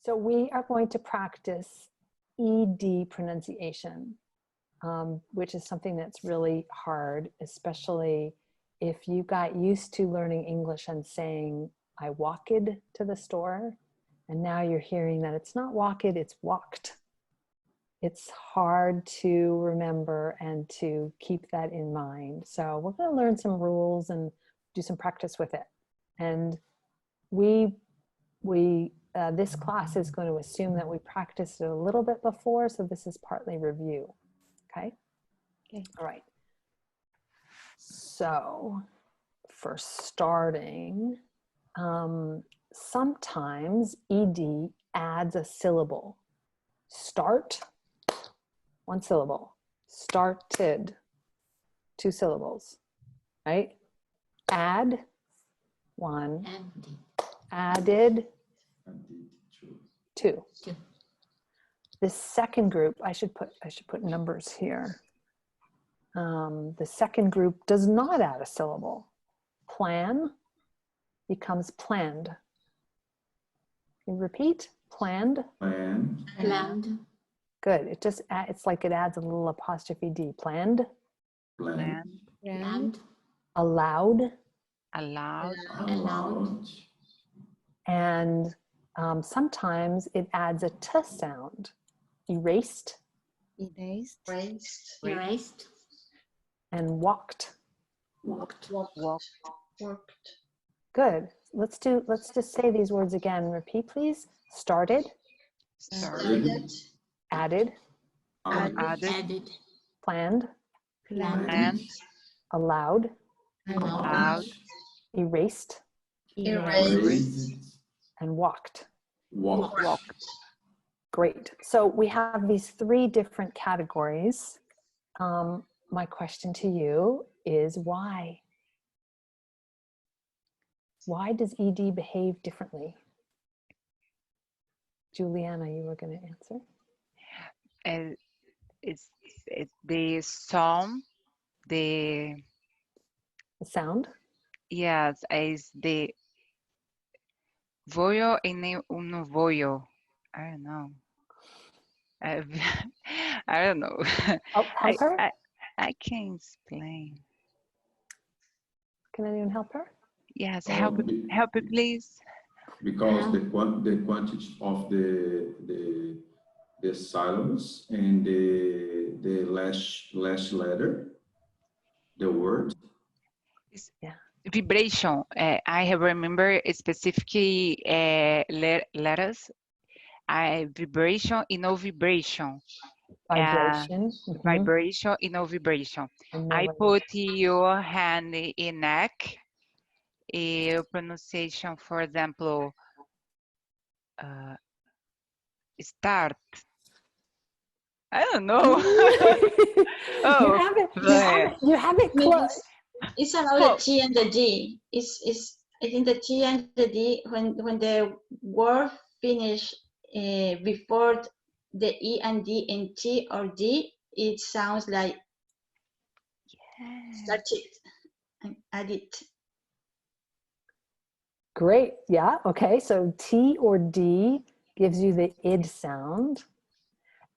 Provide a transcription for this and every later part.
So we are going to practice ED pronunciation, which is something that's really hard, especially if you got used to learning English and saying, I walked to the store, and now you're hearing that it's not walked, it's walked. It's hard to remember and to keep that in mind. So we're going to learn some rules and do some practice with it. And this class is going to assume that we practiced it a little bit before, so this is partly review. Okay? Okay. All right. So for starting, sometimes ED adds a syllable. Start, one syllable. Started, two syllables, right? Add, one. Added, two. The second group, I should put numbers here. The second group does not add a syllable. Plan becomes planned. Can you repeat? Planned. Planned. Good. It's like it adds a little apostrophe D. Planned. Planned. Allowed. Allowed. And sometimes it adds a T sound. Erased. Erased. And walked. Walked. Good. Let's just say these words again. Repeat, please. Started. Added. Planned. Allowed. Erased. And walked. Great. So we have these three different categories. My question to you is why? Why does ED behave differently? Juliana, you were going to answer? It's the sound, the sound? Yes, is the voyo and uno voyo. I don't know. I don't know. Oh, help her? I can explain. Can anyone help her? Yes, help it, please. Because the quantity of the syllables and the last letter, the word. Yeah. Vibration. I have remember specific letters. Vibration and no vibration. Vibration. Vibration and no vibration. I put your hand in neck. Pronunciation, for example, start. I don't know. You have it close. It's about the T and the D. I think the T and the D, when the word finish before the E and D in T or D, it sounds like started and added. Great. Yeah. Okay. So T or D gives you the id sound.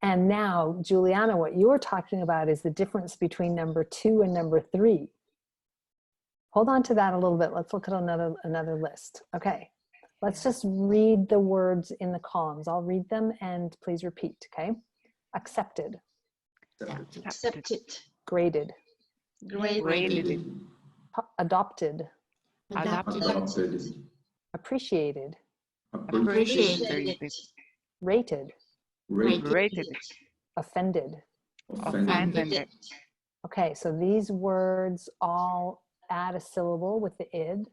And now, Juliana, what you're talking about is the difference between number 2 and number 3. Hold on to that a little bit. Let's look at another list. Okay. Let's just read the words in the columns. I'll read them and please repeat. Okay. Accepted. Accepted. Graded. Graded. Adopted. Adopted. Appreciated. Appreciated. Rated. Rated. Offended. Offended. Okay, so these words all add a syllable with the id.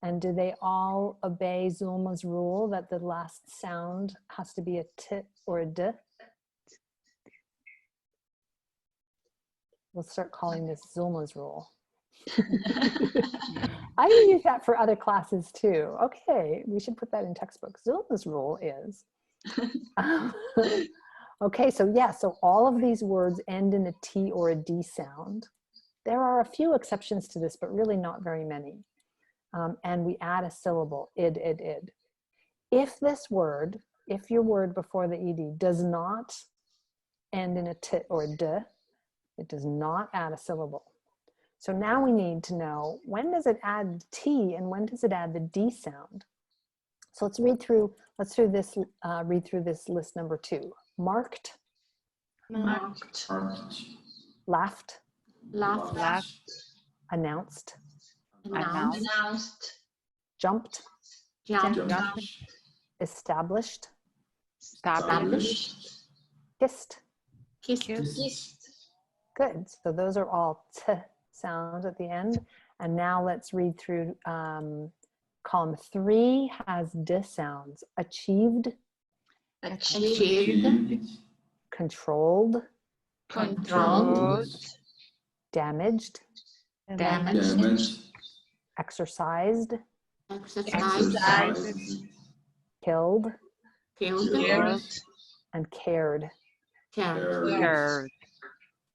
And do they all obey Zulma's rule that the last sound has to be a t or a d? We'll start calling this Zulma's rule. I use that for other classes too. Okay, we should put that in textbooks. Zulma's rule is. Okay, so yeah, so all of these words end in a T or a D sound. There are a few exceptions to this, but really not very many. And we add a syllable, id. If this word if your word before the ed does not end in a t or a d, it does not add a syllable. So now we need to know, when does it add the t and when does it add the d sound? So let's read through this list number 2. Marked, Marked. laughed, Laughed. announced, Announced. jumped, Jumped. established, Established. kissed. Kissed. Good. So those are all t sounds at the end. And now let's read through column 3 has d sounds. Achieved, Achieved. controlled, Controlled. damaged, Damaged. exercised, Exercised. killed, Killed. and cared. Curved.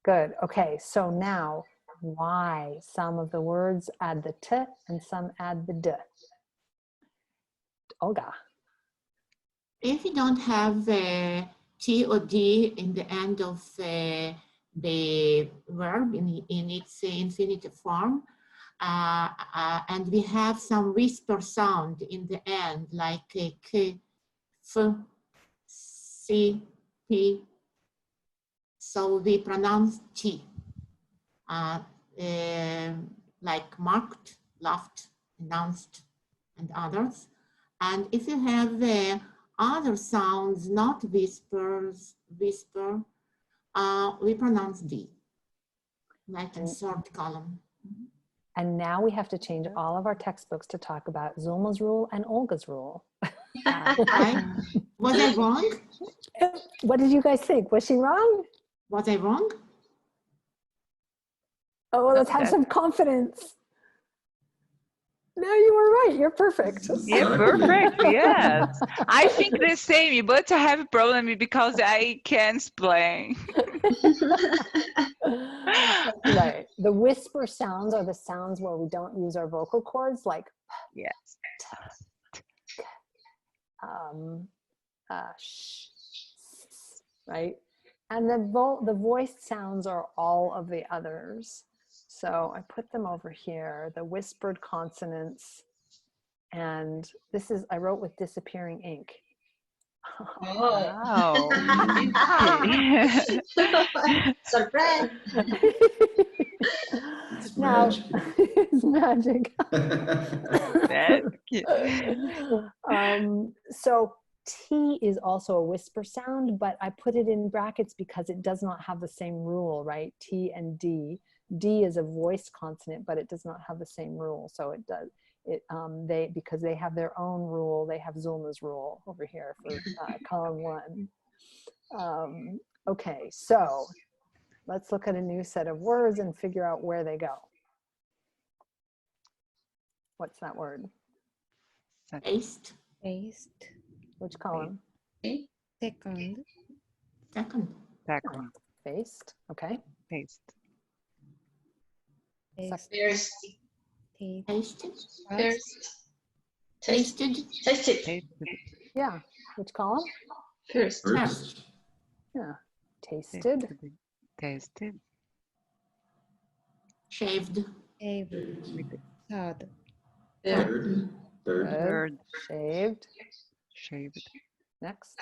Good. Okay, so now why some of the words add the t and some add the d? Olga. If you don't have T or D in the end of the verb in its infinitive form, and we have some whisper sound in the end, like k, f, c, p, so we pronounce T, like marked, laughed, announced, and others. And if you have other sounds, not whisper, we pronounce D, like in third column. And now we have to change all of our textbooks to talk about Zulma's rule and Olga's rule. Right? Was I wrong? What did you guys think? Was she wrong? Was I wrong? Oh, let's have some confidence. No, you were right. You're perfect. Yeah, perfect. Yes. I think the same, but I have a problem because I can't explain. Right. The whisper sounds are the sounds where we don't use our vocal cords, like Yes. right? And the voiced sounds are all of the others. So I put them over here, the whispered consonants. And this is, I wrote with disappearing ink. Oh. Wow. Surprise. It's Now, magic. it's magic. So T is also a whisper sound, but I put it in brackets because it does not have the same rule, right? T and D. D is a voiced consonant, but it does not have the same rule. So it does, because they have their own rule. They have Zulma's rule over here for column 1. Okay, so let's look at a new set of words and figure out where they go. What's that word? Taste. Taste. Which column? Second. Second. Second. Faced. Okay. Taste. Taste. First. Tasted. First. Tasted. Tasted. Tasted. Yeah. Which column? First. First. Yeah. Tasted. Tasted. Shaved. Shaved. Third. Third. Third. Third. Shaved. Shaved. Next.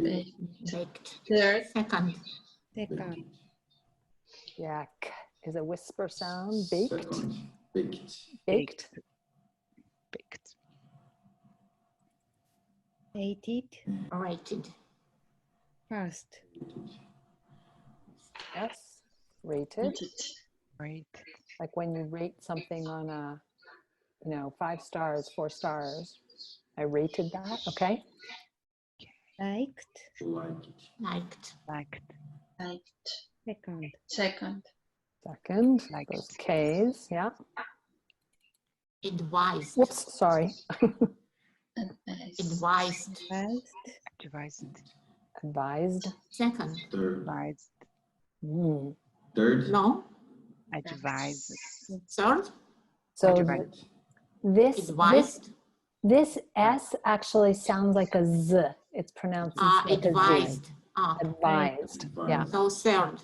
Baked. Third. Second. Second. Yeah. K is a whisper sound. Baked. Second. Baked. Baked. Baked. Rated. Rated. First. Yes. Rated. Right. Like when you rate something on a, 5 stars, 4 stars. I rated that. Okay. Liked. Liked. Liked. Liked. Liked. Second. Second. Second. Liked. Those K's. Yeah. Advised. Whoops. Sorry. Advised. First. Advised. Advised. Second. Third. Advised. Third. No. Advised. Third. So Advised. this Advised. this S actually sounds like a Z It's pronounced like a Z. Advised. Advised. Yeah. So third.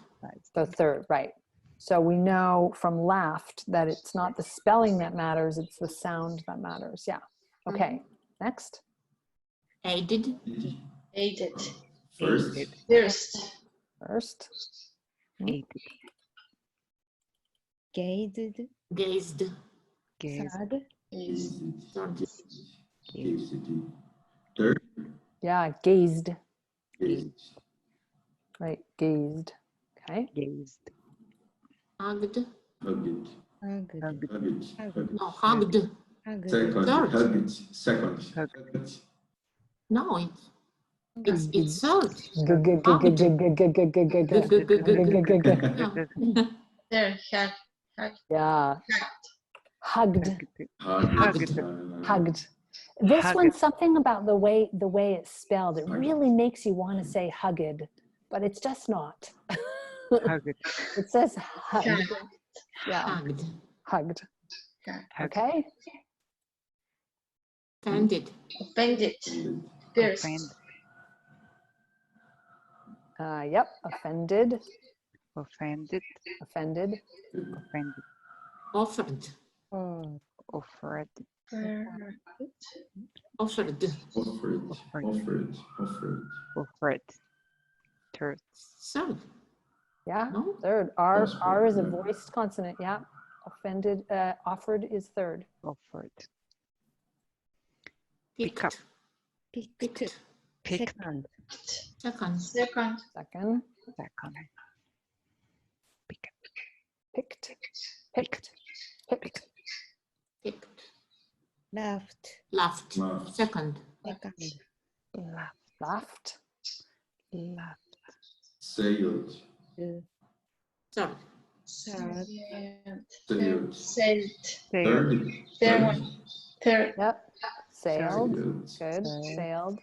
So third, right. So we know from laughed that it's not the spelling that matters, it's the sound that matters. Yeah. Okay. Next. Aided. Aided. First. First. First. Aided. Gazed. Gazed. Gazed. Third. Third. Third. Yeah, gazed. Gazed. Right, gazed. Okay. Gazed. Hugged. Hugged. Hugged. Hugged. Hugged. No, hugged. Hugged. Second. Third. Hugged. Second. Hugged. Hugged. No, it's third. Good, good, good, good, good, good, good, good, good, good, Good, good. good, good, good, good. Good. There. Hug. Hug. Yeah. Hugged. Hugged. Hugged. This Hugged. one's something about the way it's spelled. It really makes you want to say hugged, but it's just not. Hugged. It says hugged. Yeah, Hugged. hugged. Hugged. Okay. Offended. Offended. First. Offend. Yep. Offended. Offended. Offended. Offended. Offered. Oh, Offered. Offered. Offered. Offered. Offered. Offered. Third. Third. Yeah. No? Third. R is a Yeah. voiced consonant. Yeah. Offended. Offered is third. Offered. Picked. up. picked. Picked. Picked. Second. Second. Second. Second. Second. Picked. Picked. Picked. Picked. Picked. Left. Laughed. Laughed. Second. Second. Laughed. Laughed. Laughed. Sailed. Third. Third. Third. Sailed. Sailed. Third. Third one. Third. Yep. Sailed. Sailed. Good. Sailed.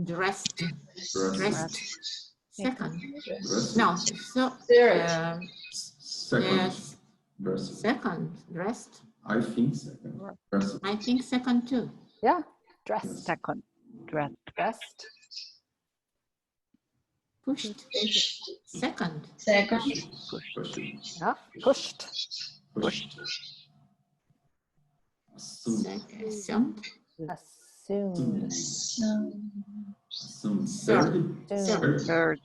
Dressed. Dressed. Dressed. Second. Dressed. No. So. Third. Second. Yes. Dressed. Second. Dressed. I think second. Dressed. I think second too. Yeah. Dressed. Second. Dressed. Dressed. Pushed. Pushed. Second. Second. Pushed. Yeah. Pushed. Pushed. Assumed. Assumed. Assumed. Assumed. Third. Third. Third.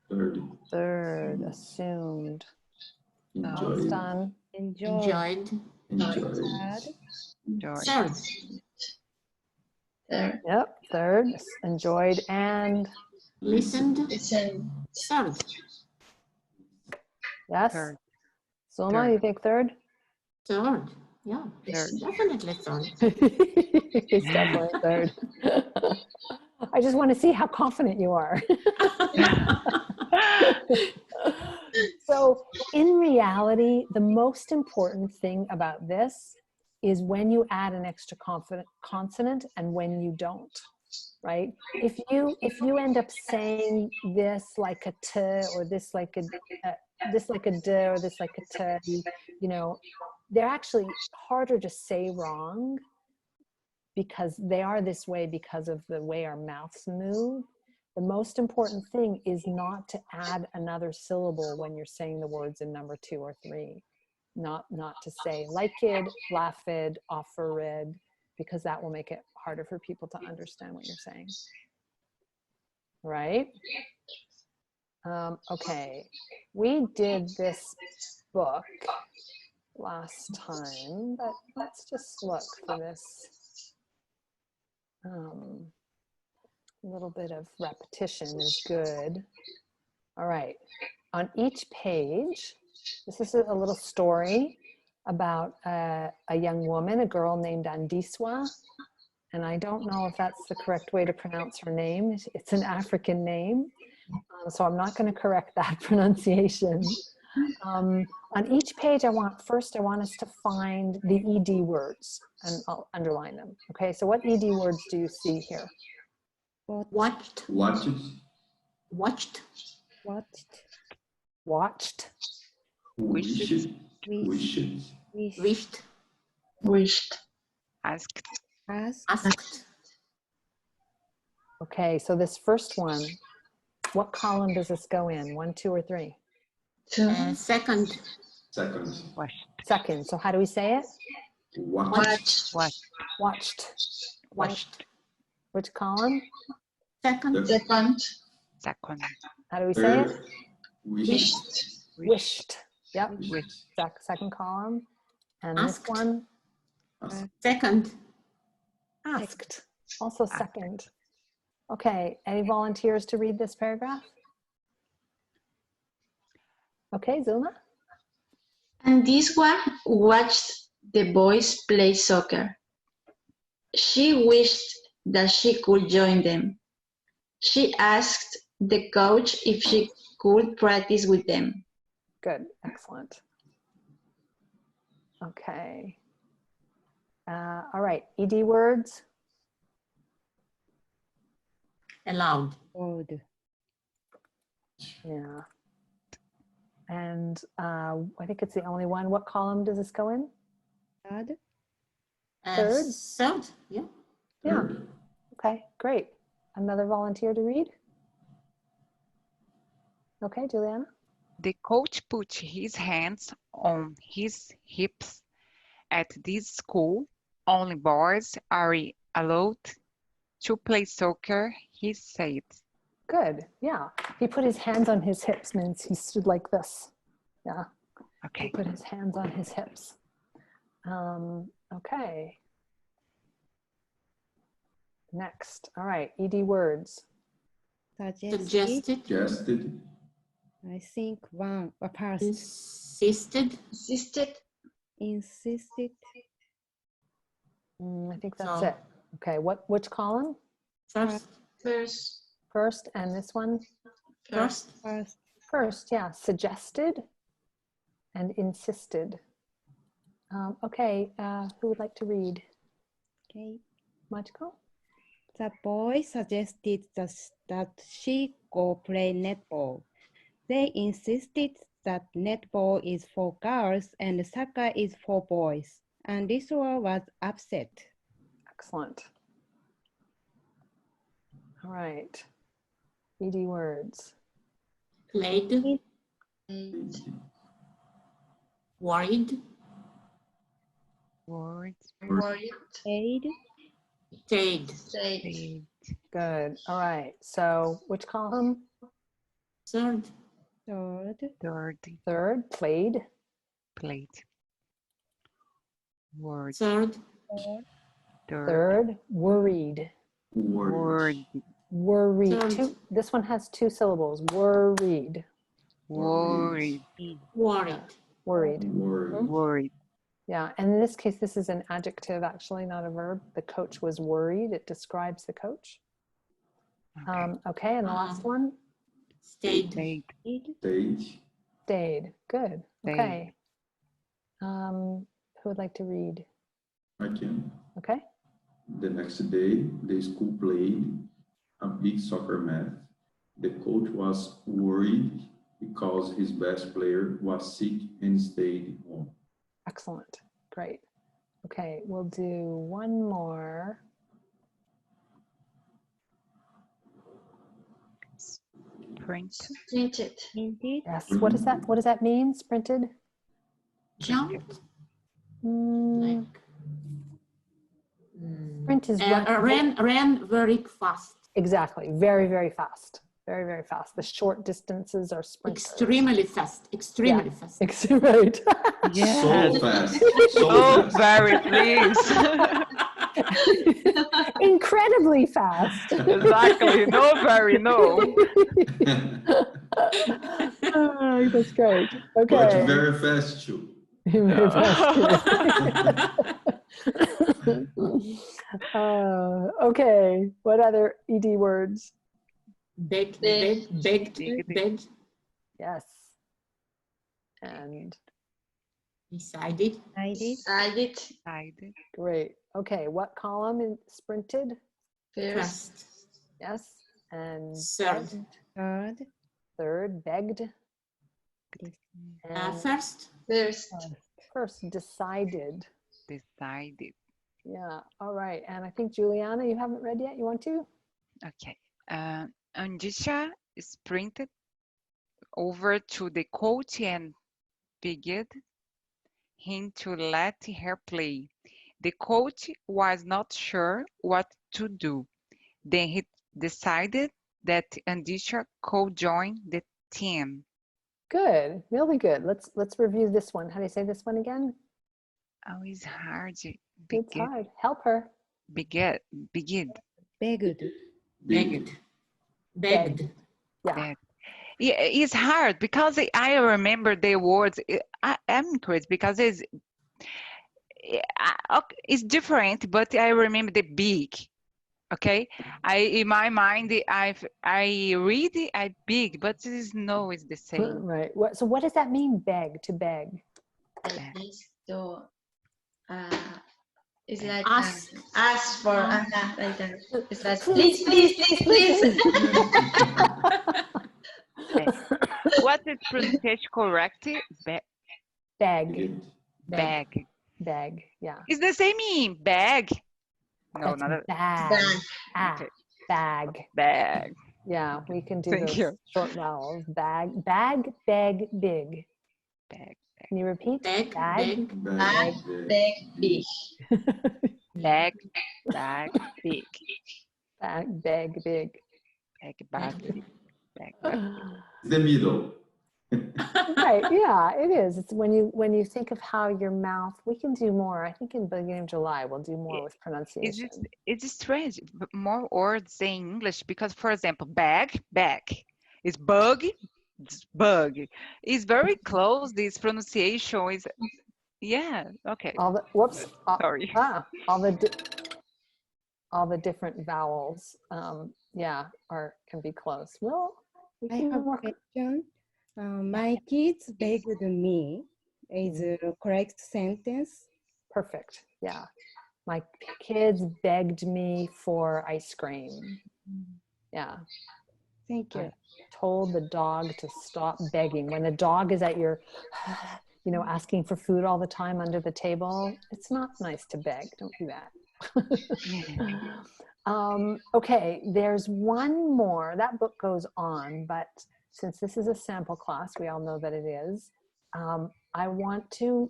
Third. Third. Assumed. Almost Enjoyed. done. Enjoyed. Enjoyed. Enjoyed. Joy. Third. Third. Yep. Third. Enjoyed and Listened. Listen. Third. yes. Third. Soma, Third. you think third? Third. Yeah. Third. Definitely third. It's definitely third. I just want to see how confident you are. So in reality, the most important thing about this is when you add an extra consonant and when you don't, right? If you end up saying this like a t or this like a d or this like a t, you know, they're actually harder to say wrong because they are this way because of the way our mouths move. The most important thing is not to add another syllable when you're saying the words in number 2 or 3. Not to say liked, laughed, offered, because that will make it harder for people to understand what you're saying. Right? Okay, we did this book last time, but let's just look for this. A little bit of repetition is good. All right, on each page, this is a little story about a young woman, a girl named Andiswa. And I don't know if that's the correct way to pronounce her name. It's an African name. So I'm not going to correct that pronunciation. On each page, I want us to find the ED words, and I'll underline them. Okay, so what ED words do you see here? Watched. Watched. Watched. Watched. Watched. Wished. Wished. Wished. Wished. Wished. Asked. Asked. Asked. Okay, so this first one, what column does this go in? 1, 2, or 3? Second. Second. Watched. Second. So how do we say it? Watch. Watched. Watched. Watched. Which column? Second. Second. Second. How do we say it? Third. Wished. Wished. Yep. Wished. Second column. And Asked. this one, Second. asked. Also second. Okay, any volunteers to read this paragraph? Okay, Zulma? And this one watched the boys play soccer. She wished that she could join them. She asked the coach if she could practice with them. Good, excellent. Okay. All right, ED words. Allowed. Old. Yeah. And I think it's the only one. What column does this go in? Third. Third? Third. Yeah. Yeah. Third. Okay, great. Another volunteer to read? Okay, Juliana? The coach put his hands on his hips. At this school, only boys are allowed to play soccer, he said. Good, yeah. He put his hands on his hips means he stood like this. Yeah, he Okay. put his hands on his hips. Okay. Next, all right, ED words. Suggested. Suggested. I think one. Or past. Insisted. Insisted. Insisted. I think that's So- it. Okay, which column? First. First. First, and this one? First. First. First, yeah, suggested and insisted. Okay, who would like to read? Okay. Machiko? The boy suggested that she go play netball. They insisted that netball is for girls and soccer is for boys. And this one was upset. Excellent. All right. ED words. Played. Worried. Words. Worried. Aid. Stayed. Said. Played. Good. All right. So which column? Third. Third. Third. Third, played. Played. Words. Third. Third. Third, worried. Word. Worried. Third. This one has 2 syllables. Worried. Worried. Worried. Worried. Word. Worried. Yeah. And in this case, this is an adjective, actually, not a verb. The coach was worried. It describes the coach. Okay. Okay. And the last one? Stayed. Stayed. Stage. Stayed. Good. Stayed. Okay. Who would like to read? I can. Okay. The next day, the school played a big soccer match. The coach was worried because his best player was sick and stayed home. Excellent. Great. Okay. We'll do one more. Print. Printed. Indeed. Yes. What does that? What does that mean? Sprinted? Jumped. Mm, Like. sprint is run. Ran very fast. Exactly. Very, very fast. Very, very fast. The short distances are sprinters. Extremely fast. Extremely fast. Right. Yes. So fast. So Oh, fast. very please. Incredibly fast. Exactly. No, very no. Oh, that's great. But Okay. very fast too. Very fast. Okay. What other ED words? Begged. Begged. Begged. Yes. And Decided. I did. Decided. Decided. great. Okay. What column is sprinted? First. First. Yes. And Third. Third. third, begged. And First. First. first, decided. Decided. Yeah. All right. And I think Juliana, you haven't read yet. You want to? Okay. Andisha sprinted over to the coach and begged him to let her play. The coach was not sure what to do. Then he decided that Andisha could join the team. Good, really good. Let's review this one. How do you say this one again? Oh, it's hard. It's hard. Help her. Begin. Begged. Begged. Begged. Yeah. That. Yeah, it's hard because I remember the words. I'm crazy because it's different, but I remember the big. Okay, in my mind I read it, I big, but it is no, it's the same. Right. So what does that mean? Beg, to beg. It's to, it's like Ask. ask for, like that. It's like, please, please, please, please. What is pronunciation correct? Beg. Bag. Beg. Yeah. It's the same in bag. No, That's not a bag. Bag. okay. Bag. Bag. Yeah, we can do Thank those you. short vowels. Bag, bag, beg, big. Bag. Can you repeat? Beg, Bag. Bag, beg, big. Bag. Bag. Big. Bag, beg, big. Bag. Bag. Big. Bag. Bag. The middle. Right, yeah, it is. It's when you think of how your mouth, we can do more. I think in the beginning of July, we'll do more with pronunciation. It's strange, but more words in English because, for example, bag is bug, it's bug. It's very close. This pronunciation is, yeah, okay. All the whoops. Sorry. All the different vowels, yeah, can be close. Well, we I can have a work. question. My kids begged me is a correct sentence. Perfect. Yeah. My kids begged me for ice cream. Yeah. Thank you. Told the dog to stop begging. When a dog is at your, asking for food all the time under the table, it's not nice to beg. Don't do that. Okay, there's one more. That book goes on, but since this is a sample class, we all know that it is. I want to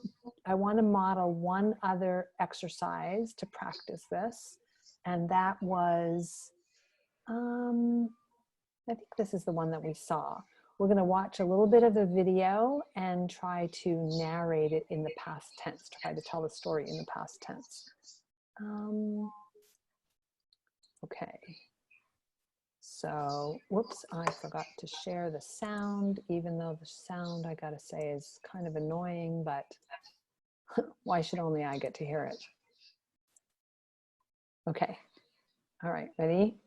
model one other exercise to practice this, and that was, I think this is the one that we saw. We're going to watch a little bit of the video and try to narrate it in the past tense, try to tell the story in the past tense. Okay. So, whoops, I forgot to share the sound, even though the sound, I gotta say, is kind of annoying, but why should only I get to hear it? Okay. All right, ready?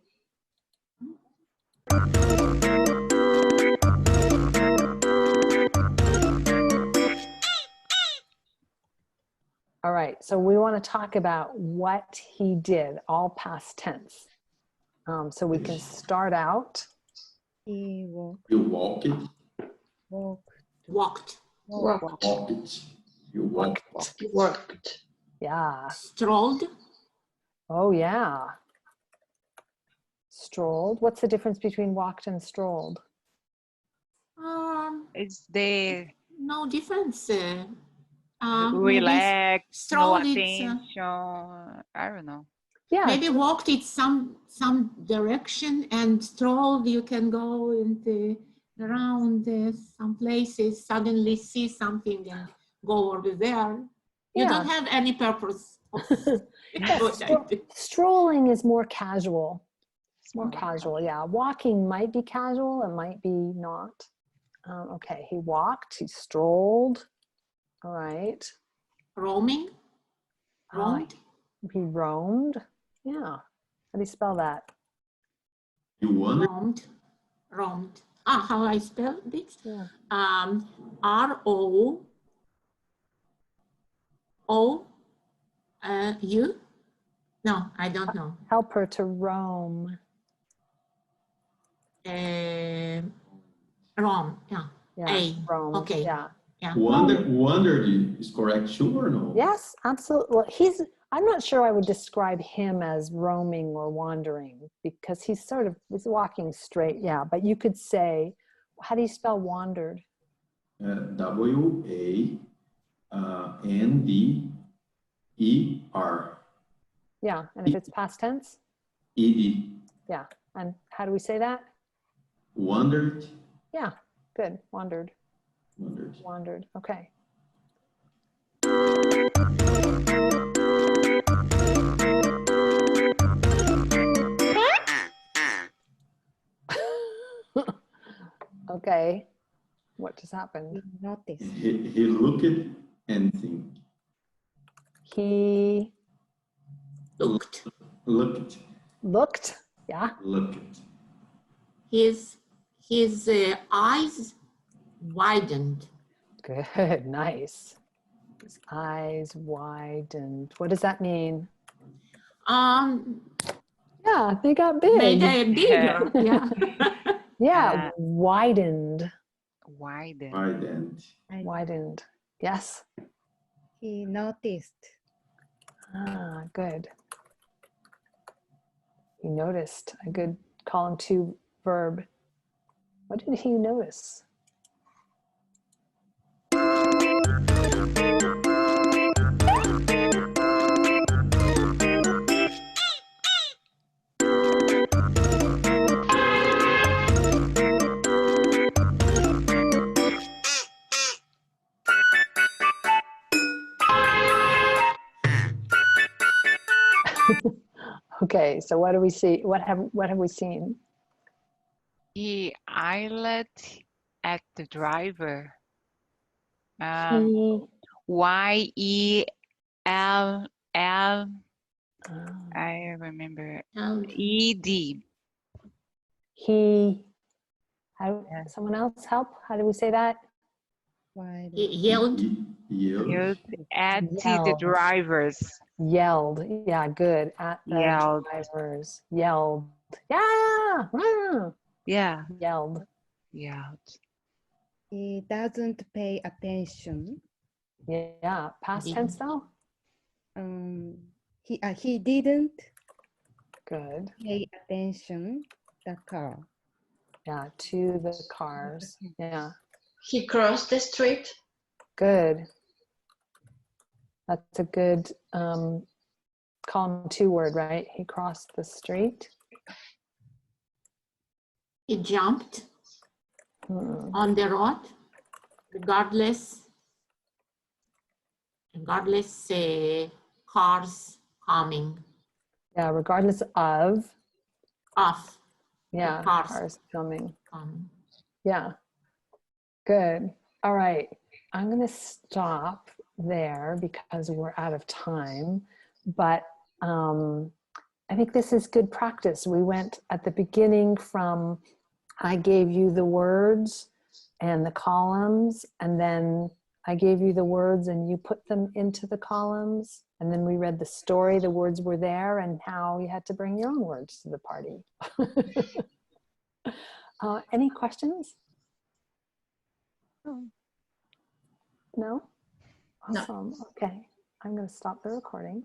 All right, so we want to talk about what he did, all past tense. So we can start out. He walked. You walk it. Walked. Walked. Worked. Walk it. You walk. Worked. Yeah. Strolled. Oh, yeah. Strolled. What's the difference between walked and strolled? It's the No difference. relax, no strolled, attention. I don't know. Yeah. Maybe walked it some direction, and strolled you can go into around some places, suddenly see something and go over there. You Yeah. don't have any purpose. Strolling is more casual. It's More casual, yeah. Walking might be casual, it might be not. Okay, he walked, he strolled. All right. Roaming. Roamed. He roamed. Yeah. How do you spell that? You wander. Roamed. How I spell it? Yeah. R-O-O-U? No, I don't know. Help her to roam. Roam, yeah. Yeah, roam. Okay. Yeah. Yeah. Wandered is correct too or no? Yes, absolutely. Well, I'm not sure I would describe him as roaming or wandering because he's walking straight. Yeah, but you could say, how do you spell wandered? W-A-N-D-E-R. Yeah, and if it's past tense? E-D. Yeah, and how do we say that? Wandered. Yeah, good, wandered. Wandered. Wandered, okay. Okay, what just happened? He noticed. He looked and think. He Looked. Looked. yeah. Looked. His eyes widened. Good, nice. His eyes widened. What does that mean? Yeah, they got big. Made it bigger. Yeah. Yeah, widened. Widen. Widened. Widened. Yes. He noticed. Ah, good. He noticed. A good column 2 verb. What did he notice? Okay, so what do we see? What have we seen? He eyed at the driver. He, Y-E-L-L. oh, I remember. And E-D. he, how, Yeah. someone else help? How do we say that? Why he yelled. Yelled at the Yelled. drivers. Yelled. Yeah, good. At the Yelled. drivers. Yelled. Yeah. Ah. Yeah. Yelled. Yelled. he doesn't pay attention? Yeah. Past tense though? He didn't Good. pay attention the car. Yeah, to the cars. Yeah. He crossed the street. Good. That's a good column 2 word, right? He crossed the street. He jumped on the road, regardless cars coming. Yeah, regardless of. Off. Yeah, Cars. cars coming. Coming. Yeah, good. All right, I'm gonna stop there because we're out of time, but I think this is good practice. We went at the beginning from, I gave you the words and the columns, and then I gave you the words and you put them into the columns, and then we read the story, the words were there, and how you had to bring your own words to the party. Any questions? No? No. Awesome. Okay, I'm going to stop the recording.